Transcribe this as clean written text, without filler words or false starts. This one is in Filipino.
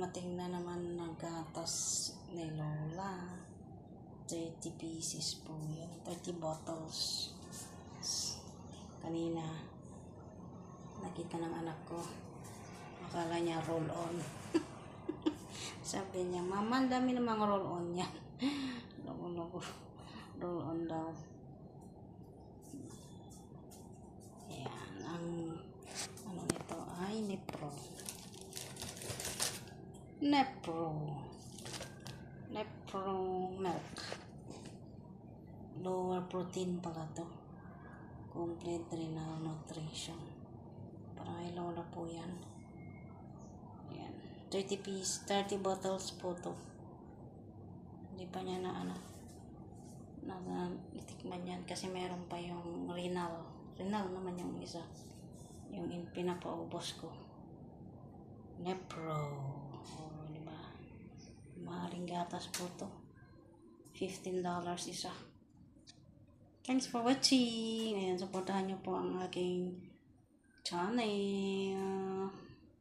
dumating na naman na gatas ni Lola. 30 pieces po yan. 30 bottles. Kanina, nakita ng anak ko. Akala niya roll on. Sabi niya, Mama, ang dami ng mga roll on yan. Roll on daw. Ayan, ang ano nito ay Nepro. Nepro milk. Lower protein pala to. Complete renal nutrition. Para kay Lola po yan. Ayan. 30 bottles po to. Hindi pa niya itikman yan kasi meron pa yung renal naman yung isa, yung pinapaubos ko. Nepro, diba? Mahaling gatas po to. $15 isa. Thanks for watching. Ayan, supportahan nyo po ang aking channel.